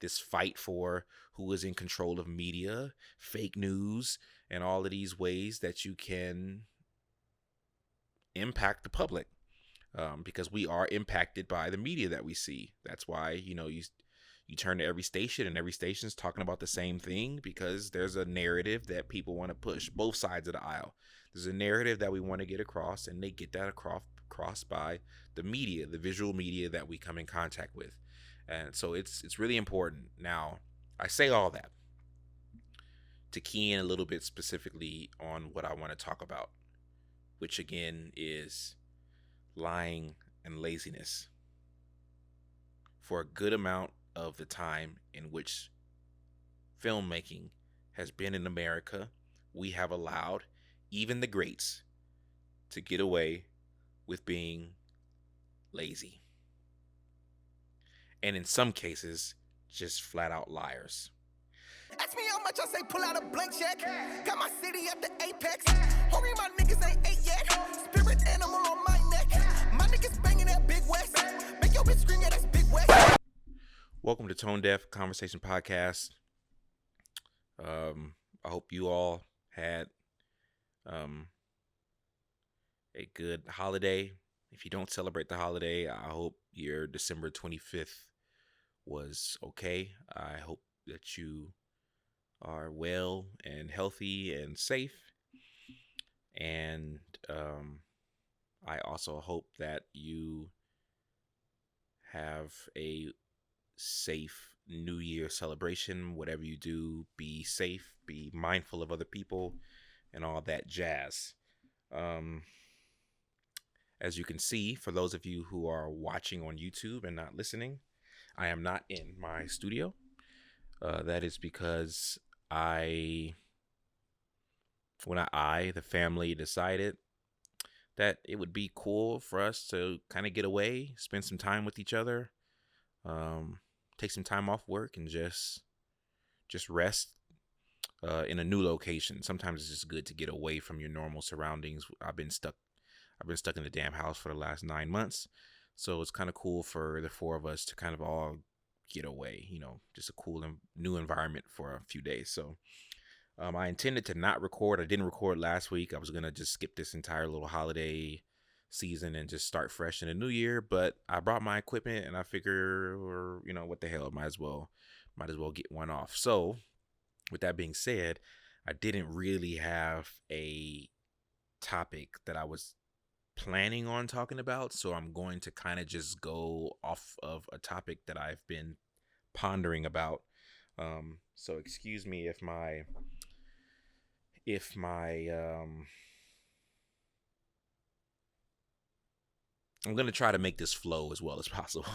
this fight for who is in control of media, fake news, and all of these ways that you can impact the public, because we are impacted by the media that we see. That's why, you turn to every station and every station's talking about the same thing, because there's a narrative that people want to push, both sides of the aisle. There's a narrative that we want to get across, and they get that across by the media, the visual media that we come in contact with. And so it's really important. Now, I say all that to key in a little bit specifically on what I want to talk about, which again is lying and laziness. For a good amount of the time in which filmmaking has been in America, we have allowed even the greats to get away with being lazy. And in some cases, just flat out liars. Ask me how much I say pull out a blank check. Got my city at the apex. Homie, my niggas ain't ate yet. Spirit animal on my neck. My niggas banging that Big West. Make your bitch scream, yeah, that's Big West. Welcome to Tone Deaf Conversation Podcast. I hope you all had a good holiday. If you don't celebrate the holiday, I hope your December 25th was okay. I hope that you are well and healthy and safe. And I also hope that you have a safe New Year celebration. Whatever you do, be safe, be mindful of other people, and all that jazz. As you can see, for those of you who are watching on YouTube and not listening, I am not in my studio. That is because the family decided that it would be cool for us to kind of get away, spend some time with each other, take some time off work, and just rest in a new location. Sometimes it's just good to get away from your normal surroundings. I've been stuck in the damn house for the last 9 months, so it's kind of cool for the four of us to kind of all get away, just a cool and new environment for a few days. So I intended to not record. I didn't record last week. I was going to just skip this entire little holiday season and just start fresh in the new year, but I brought my equipment and I figure, what the hell, might as well get one off. So with that being said, I didn't really have a topic that I was planning on talking about, so I'm going to kind of just go off of a topic that I've been pondering about. So excuse me if my I'm going to try to make this flow as well as possible.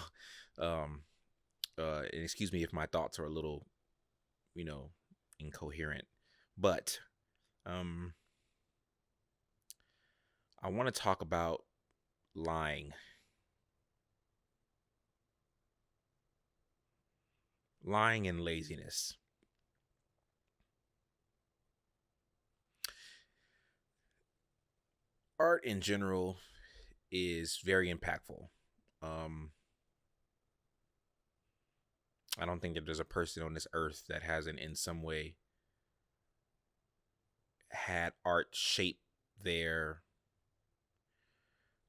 And excuse me if my thoughts are a little, incoherent, but I want to talk about lying. Lying and laziness. Art in general is very impactful. I don't think that there's a person on this earth that hasn't in some way had art shape their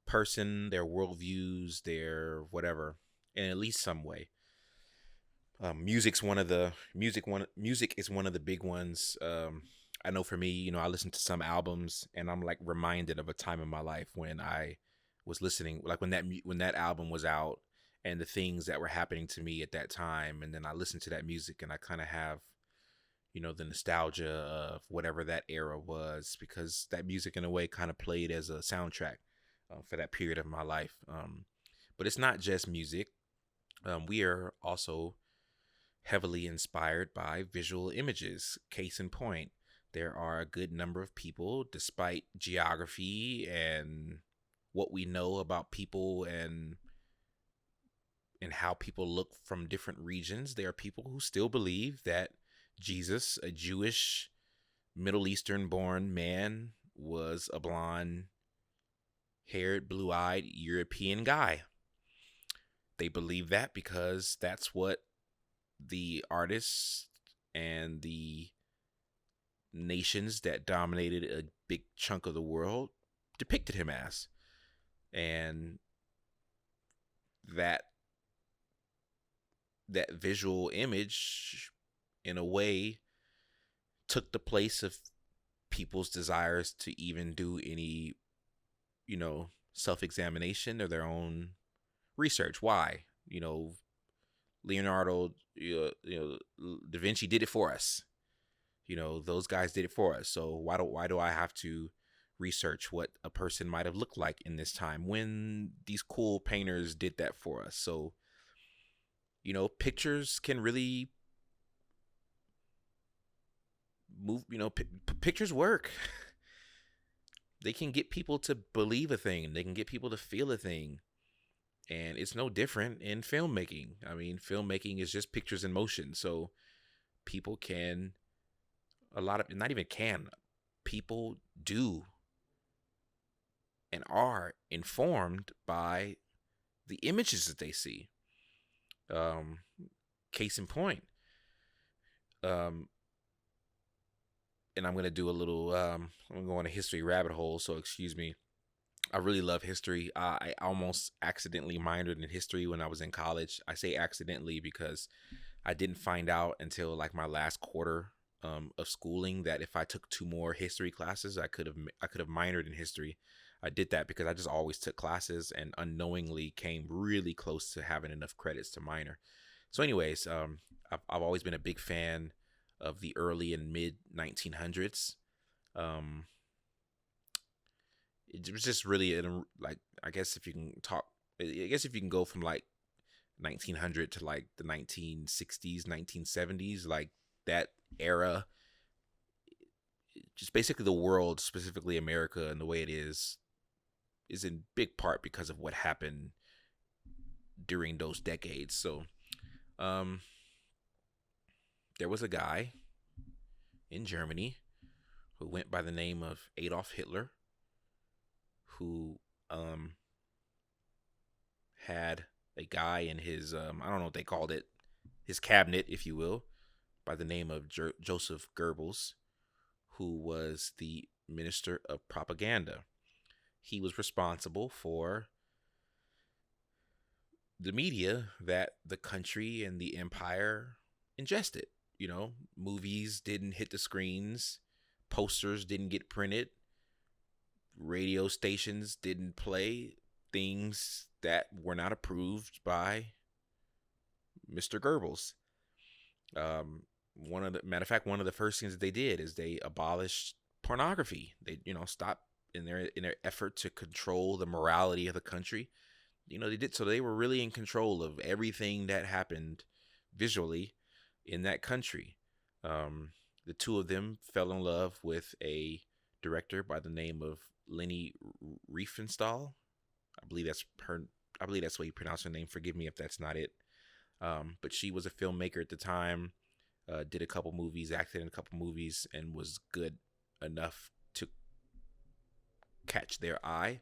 person, their worldviews, their whatever, in at least some way. Music is one of the big ones. I know for me, I listen to some albums and I'm like reminded of a time in my life when I was listening, like when that album was out and the things that were happening to me at that time, and then I listened to that music and I kind of have, the nostalgia of whatever that era was, because that music in a way kind of played as a soundtrack for that period of my life. But it's not just music. We are also heavily inspired by visual images. Case in point, there are a good number of people, despite geography and what we know about people and how people look from different regions, there are people who still believe that Jesus, a Jewish Middle Eastern born man, was a blonde haired, blue-eyed European guy. They believe that because that's what the artists and the nations that dominated a big chunk of the world depicted him as. And that that visual image in a way took the place of people's desires to even do any, self-examination or their own research. Why? Leonardo, Da Vinci did it for us. Those guys did it for us. So why do I have to research what a person might have looked like in this time when these cool painters did that for us? So, pictures can really move, pictures work. They can get people to believe a thing. They can get people to feel a thing. And it's no different in filmmaking. I mean, filmmaking is just pictures in motion. So people can, not even can, people do and are informed by the images that they see. Case in point. And I'm going to do a little, I'm going to go on a history rabbit hole, so excuse me. I really love history. I almost accidentally minored in history when I was in college. I say accidentally because I didn't find out until like my last quarter of schooling that if I took 2 more history classes, I could have minored in history. I did that because I just always took classes and unknowingly came really close to having enough credits to minor. So, anyways, I've always been a big fan of the early and mid 1900s. It was just really like, I guess if you can go from like 1900 to like the 1960s, 1970s, like that era, just basically the world, specifically America and the way it is in big part because of what happened during those decades. So, there was a guy in Germany who went by the name of Adolf Hitler, who had a guy in his, I don't know what they called it, his cabinet, if you will, by the name of Joseph Goebbels, who was the Minister of Propaganda. He was responsible for the media that the country and the empire ingested. Movies didn't hit the screens, posters didn't get printed, radio stations didn't play things that were not approved by Mr. Goebbels. One of the first things that they did is they abolished pornography. They, stopped in their effort to control the morality of the country. They did, so they were really in control of everything that happened visually in that country. The two of them fell in love with a director by the name of Leni Riefenstahl. I believe that's the way you pronounce her name. Forgive me if that's not it. But she was a filmmaker at the time, did a couple movies, acted in a couple movies, and was good enough to catch their eye.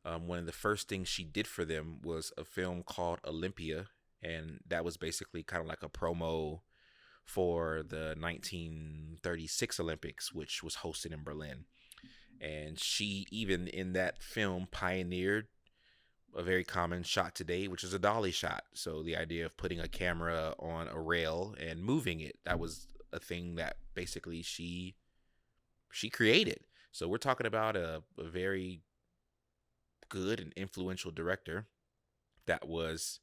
One of the first things she did for them was a film called Olympia, and that was basically kind of like a promo for the 1936 Olympics, which was hosted in Berlin. And she, even in that film, pioneered a very common shot today, which is a dolly shot. So the idea of putting a camera on a rail and moving it, that was a thing that basically she created. So we're talking about a very good and influential director that was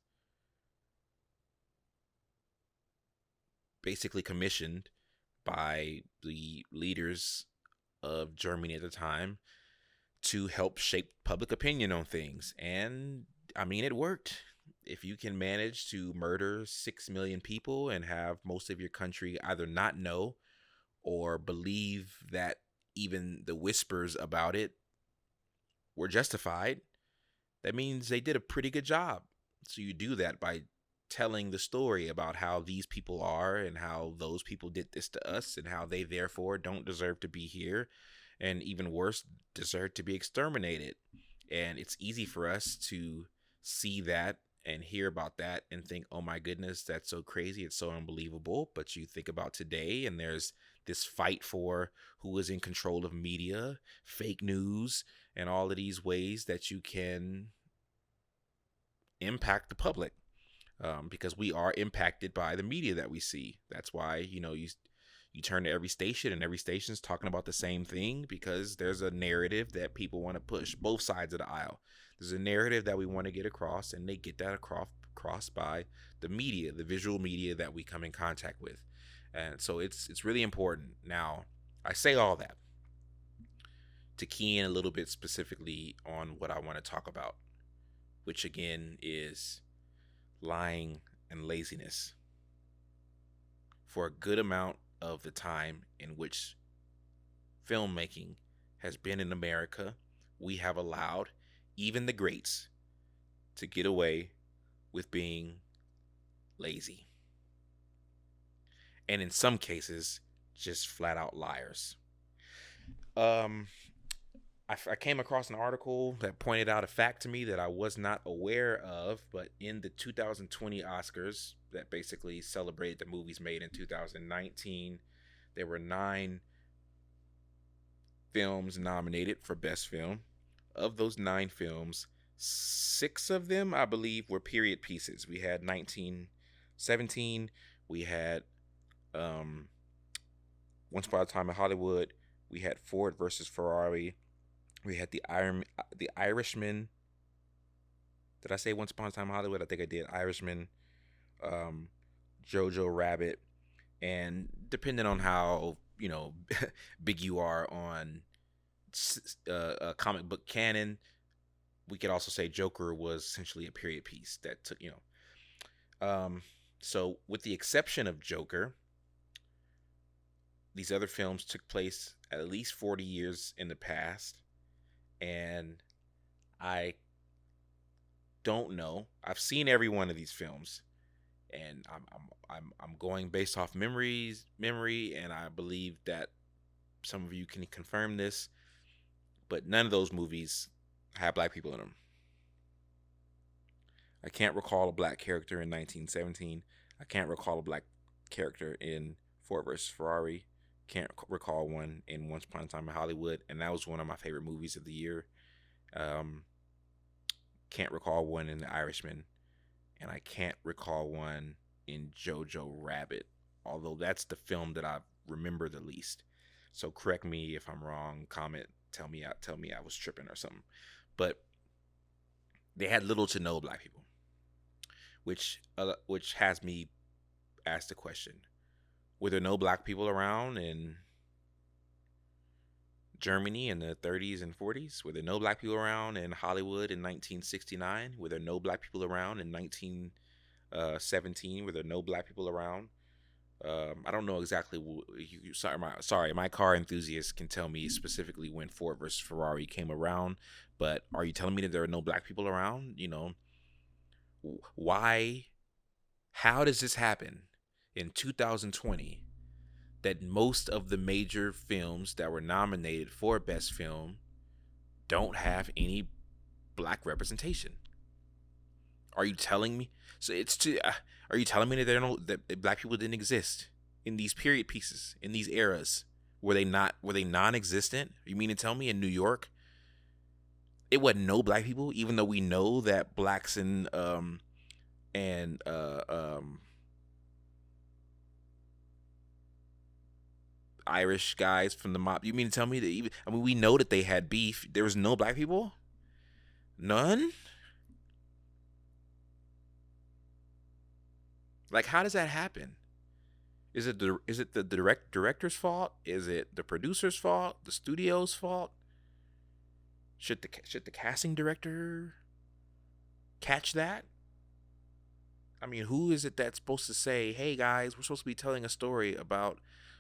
basically commissioned by the leaders of Germany at the time to help shape public opinion on things. And I mean, it worked. If you can manage to murder 6 million people and have most of your country either not know or believe that even the whispers about it were justified, that means they did a pretty good job. So you do that by telling the story about how these people are and how those people did this to us and how they therefore don't deserve to be here, and even worse, deserve to be exterminated. And it's easy for us to see that and hear about that and think, oh my goodness, that's so crazy, it's so unbelievable. But you think about today, and there's this fight for who is in control of media, fake news, and all of these ways that you can impact the public, because we are impacted by the media that we see. That's why, you turn to every station, and every station's talking about the same thing, because there's a narrative that people want to push, both sides of the aisle. There's a narrative that we want to get across, and they get that across by the media, the visual media that we come in contact with. And so it's really important. Now, I say all that to key in a little bit specifically on what I want to talk about, which again is lying and laziness. For a good amount of the time in which filmmaking has been in America, we have allowed even the greats to get away with being lazy. And in some cases, just flat out liars. Um, I came across an article that pointed out a fact to me that I was not aware of, but in the 2020 Oscars that basically celebrated the movies made in 2019, there were 9 films nominated for Best Film. Of those 9 films, 6 of them, I believe, were period pieces. We had 1917, we had Once Upon a Time in Hollywood, we had Ford versus Ferrari, we had the Irishman. Did I say Once Upon a Time in Hollywood? I think I did. Irishman, Jojo Rabbit, and depending on how big you are on comic book canon, we could also say Joker was essentially a period piece that took So with the exception of Joker, these other films took place at least 40 years in the past, and I don't know. I've seen every one of these films, and I'm going based off memory, and I believe that some of you can confirm this, but none of those movies have black people in them. I can't recall a black character in 1917. I can't recall a black character in Ford vs. Ferrari. Can't recall one in Once Upon a Time in Hollywood, and that was one of my favorite movies of the year. Can't recall one in The Irishman, and I can't recall one in Jojo Rabbit, although that's the film that I remember the least. So correct me if I'm wrong. Comment, tell me I was tripping or something. But they had little to no black people, which has me ask the question: were there no black people around in Germany in the 30s and 40s? Were there no black people around in Hollywood in 1969? Were there no black people around in 1917? Were there no black people around? I don't know exactly. Sorry, my car enthusiast can tell me specifically when Ford versus Ferrari came around. But are you telling me that there are no black people around? Why? How does this happen in 2020 that most of the major films that were nominated for Best Film don't have any black representation? Are you telling me? Are you telling me that that black people didn't exist in these period pieces, in these eras? Were they non-existent? You mean to tell me in New York it wasn't no black people, even though we know that blacks and Irish guys from the mob? You mean to tell me that we know that they had beef? There was no black people? None? Like, how does that happen? Is it the director's fault? Is it the producer's fault? The studio's fault? Should the casting director catch that? I mean, who is it that's supposed to say, "Hey guys, we're supposed to be telling a story about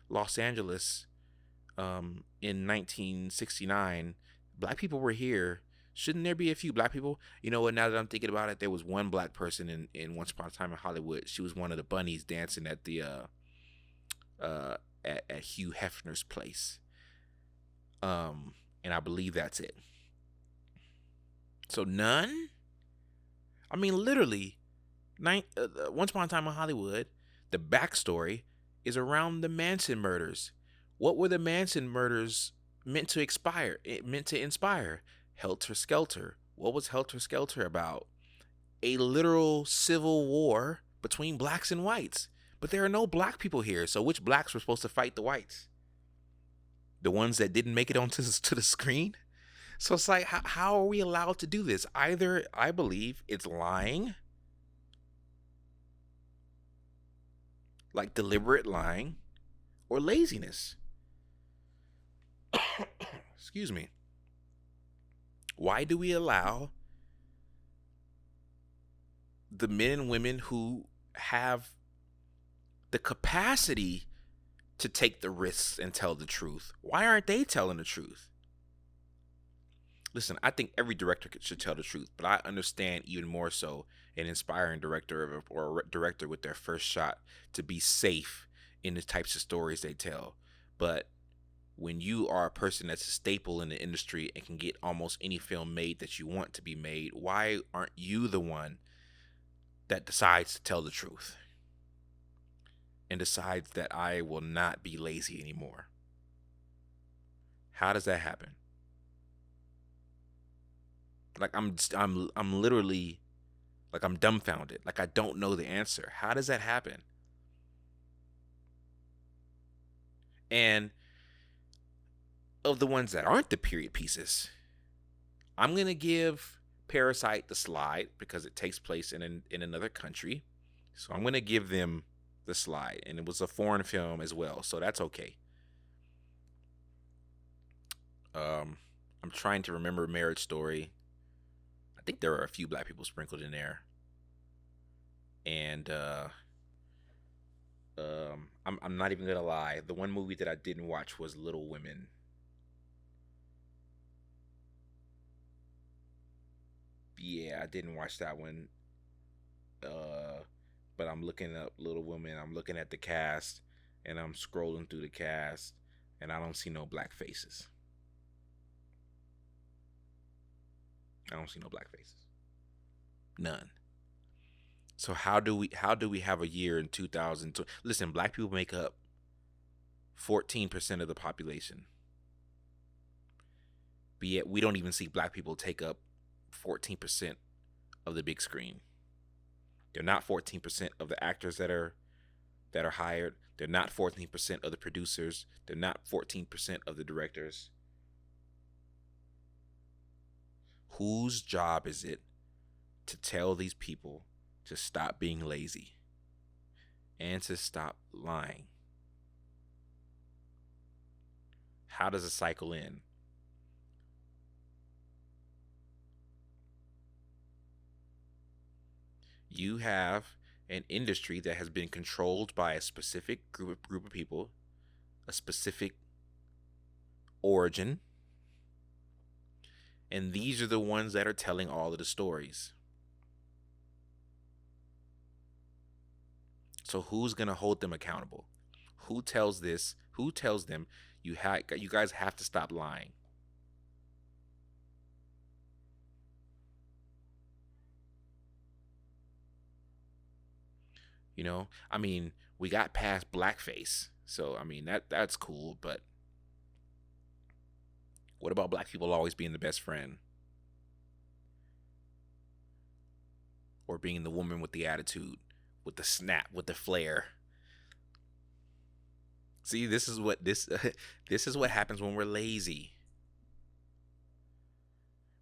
Los Angeles in 1969. Black people were here. Shouldn't there be a few black people?" You know what? Now that I'm thinking about it, there was one black person in Once Upon a Time in Hollywood. She was one of the bunnies dancing at the at Hugh Hefner's place. And I believe that's it. So none. I mean, literally, Once Upon a Time in Hollywood, the backstory is around the Manson murders. What were the Manson murders meant to expire? It meant to inspire. Helter Skelter. What was Helter Skelter about? A literal civil war between blacks and whites. But there are no black people here, so which blacks were supposed to fight the whites? The ones that didn't make it onto to the screen? So it's like, how are we allowed to do this? Either I believe it's lying, like deliberate lying, or laziness. Excuse me. Why do we allow the men and women who have the capacity to take the risks and tell the truth? Why aren't they telling the truth? Listen, I think every director should tell the truth, but I understand even more so an inspiring director or a director with their first shot to be safe in the types of stories they tell. But when you are a person that's a staple in the industry and can get almost any film made that you want to be made, why aren't you the one that decides to tell the truth and decides that I will not be lazy anymore? How does that happen? Like I'm literally, like, I'm dumbfounded. Like, I don't know the answer. How does that happen? And of the ones that aren't the period pieces, I'm gonna give Parasite the slide because it takes place in another country. So I'm gonna give them the slide, and it was a foreign film as well, so that's okay. I'm trying to remember Marriage Story. I think there are a few black people sprinkled in there, and I'm not even gonna lie. The one movie that I didn't watch was Little Women. Yeah, I didn't watch that one. But I'm looking up Little Women. I'm looking at the cast, and I'm scrolling through the cast, and I don't see no black faces. I don't see no black faces. None. So how do we have a year in 2020? Listen, black people make up 14% of the population. But yet we don't even see black people take up 14% of the big screen. They're not 14% of the actors that are hired. They're not 14% of the producers. They're not 14% of the directors. Whose job is it to tell these people to stop being lazy and to stop lying? How does a cycle end? You have an industry that has been controlled by a specific group of people, a specific origin, and these are the ones that are telling all of the stories. So who's gonna hold them accountable? Who tells this? Who tells them you guys have to stop lying? You know, I mean, we got past blackface, so I mean that's cool. But what about black people always being the best friend, or being the woman with the attitude, with the snap, with the flair? See, this is what this is what happens when we're lazy.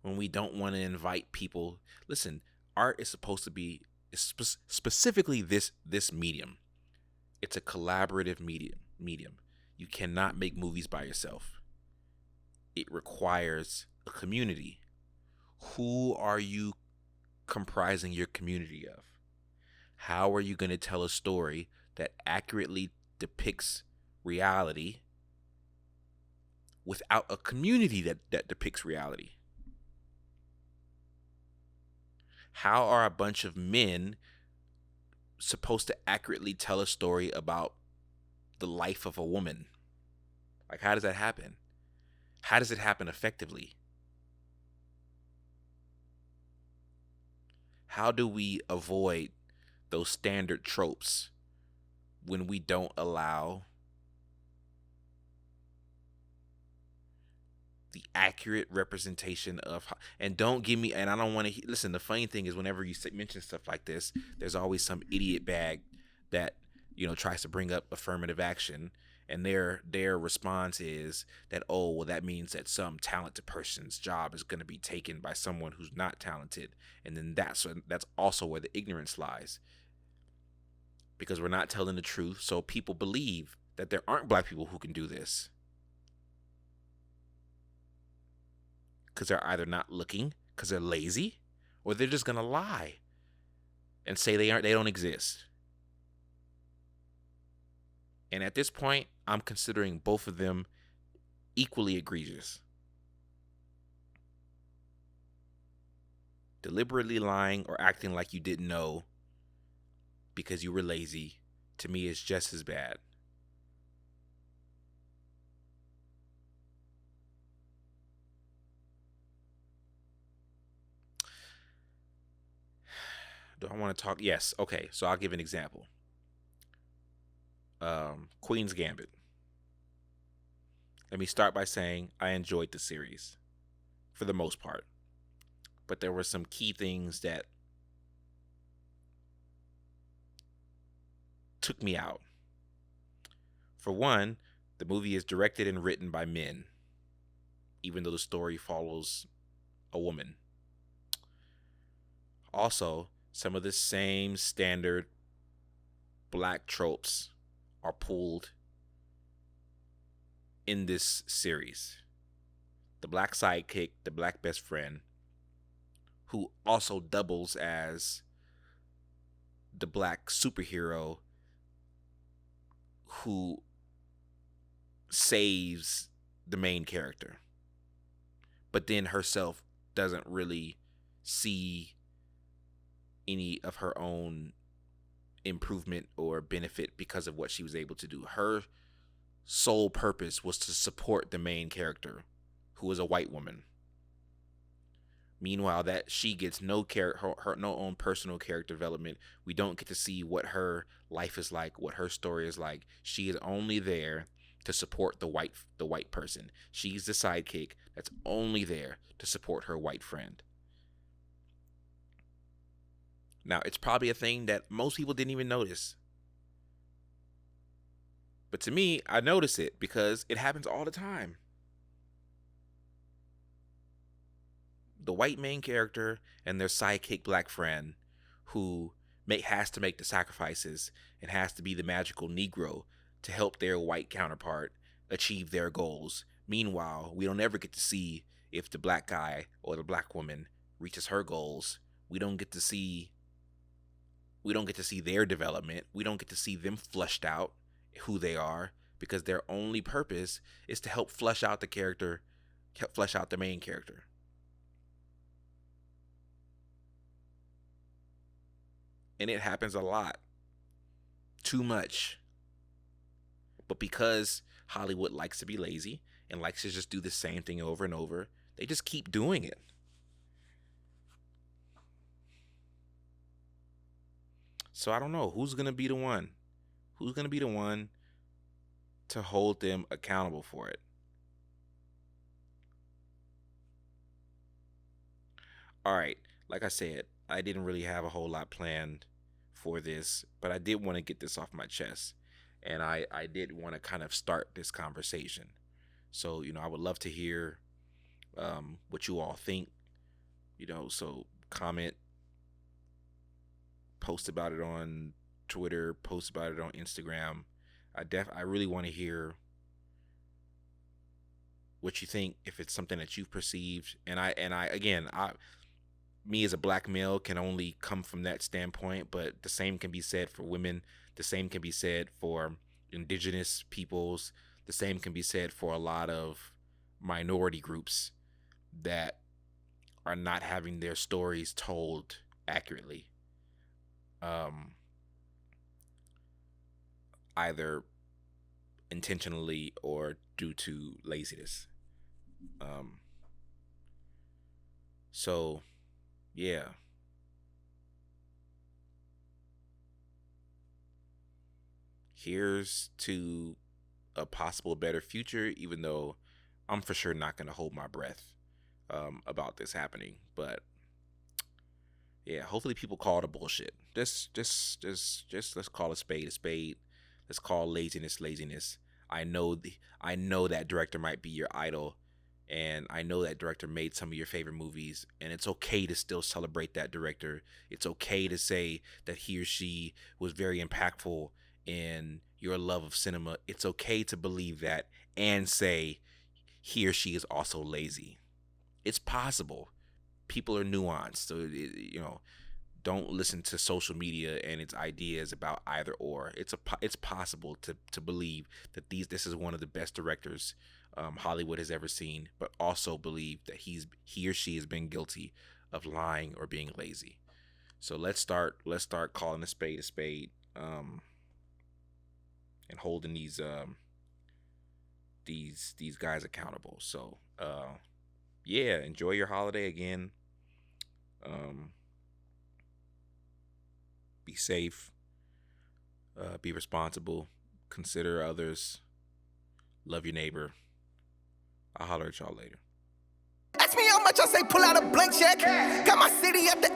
When we don't want to invite people. Listen, art is supposed to be specifically this medium. It's a collaborative medium. You cannot make movies by yourself. It requires a community. Who are you comprising your community of? How are you going to tell a story that accurately depicts reality without a community that depicts reality? How are a bunch of men supposed to accurately tell a story about the life of a woman? Like, how does that happen? How does it happen effectively? How do we avoid those standard tropes when we don't allow the accurate representation of and don't give me, and I don't want to listen. The funny thing is, whenever you mention stuff like this, there's always some idiot bag that tries to bring up affirmative action, and their response is that, oh well, that means that some talented person's job is going to be taken by someone who's not talented. And then that's also where the ignorance lies, because we're not telling the truth, so people believe that there aren't black people who can do this, because they're either not looking, because they're lazy, or they're just gonna lie and say they don't exist. And at this point, I'm considering both of them equally egregious. Deliberately lying or acting like you didn't know because you were lazy, to me, is just as bad. Do I want to talk? Yes. Okay. So I'll give an example. Queen's Gambit. Let me start by saying I enjoyed the series for the most part, but there were some key things that took me out. For one, the movie is directed and written by men, even though the story follows a woman. Also, some of the same standard black tropes are pulled in this series. The black sidekick, the black best friend, who also doubles as the black superhero who saves the main character, but then herself doesn't really see any of her own improvement or benefit because of what she was able to do. Her sole purpose was to support the main character, who was a white woman. Meanwhile, that she gets no her no own personal character development. We don't get to see what her life is like, what her story is like. She is only there to support the white person. She's the sidekick that's only there to support her white friend. Now, it's probably a thing that most people didn't even notice. But to me, I notice it because it happens all the time. The white main character and their sidekick black friend who has to make the sacrifices and has to be the magical Negro to help their white counterpart achieve their goals. Meanwhile, we don't ever get to see if the black guy or the black woman reaches her goals. We don't get to see their development. We don't get to see them fleshed out, who they are, because their only purpose is to help flesh out the main character. And it happens a lot. Too much. But because Hollywood likes to be lazy and likes to just do the same thing over and over, they just keep doing it. So I don't know who's going to be the one. Who's going to be the one to hold them accountable for it? All right. Like I said, I didn't really have a whole lot planned for this, but I did want to get this off my chest. And I did want to kind of start this conversation. So, I would love to hear what you all think. So comment, post about it on Twitter, post about it on Instagram. I really want to hear what you think, if it's something that you've perceived. And I me as a black male can only come from that standpoint, but the same can be said for women. The same can be said for indigenous peoples. The same can be said for a lot of minority groups that are not having their stories told accurately. Either intentionally or due to laziness. So, yeah. here's to a possible better future, even though I'm for sure not going to hold my breath about this happening. But yeah, hopefully people call the bullshit. Just let's call a spade a spade. Let's call laziness laziness. I know that director might be your idol, and I know that director made some of your favorite movies, and it's okay to still celebrate that director. It's okay to say that he or she was very impactful in your love of cinema. It's okay to believe that and say he or she is also lazy. It's possible. People are nuanced, so don't listen to social media and its ideas about either or. It's possible to believe that this is one of the best directors Hollywood has ever seen, but also believe that he or she has been guilty of lying or being lazy. So let's start calling a spade, and holding these guys accountable. So yeah, enjoy your holiday again. Be safe, be responsible, consider others, love your neighbor. I'll holler at y'all later. Ask me how much I say pull out a blank check. Got my city at the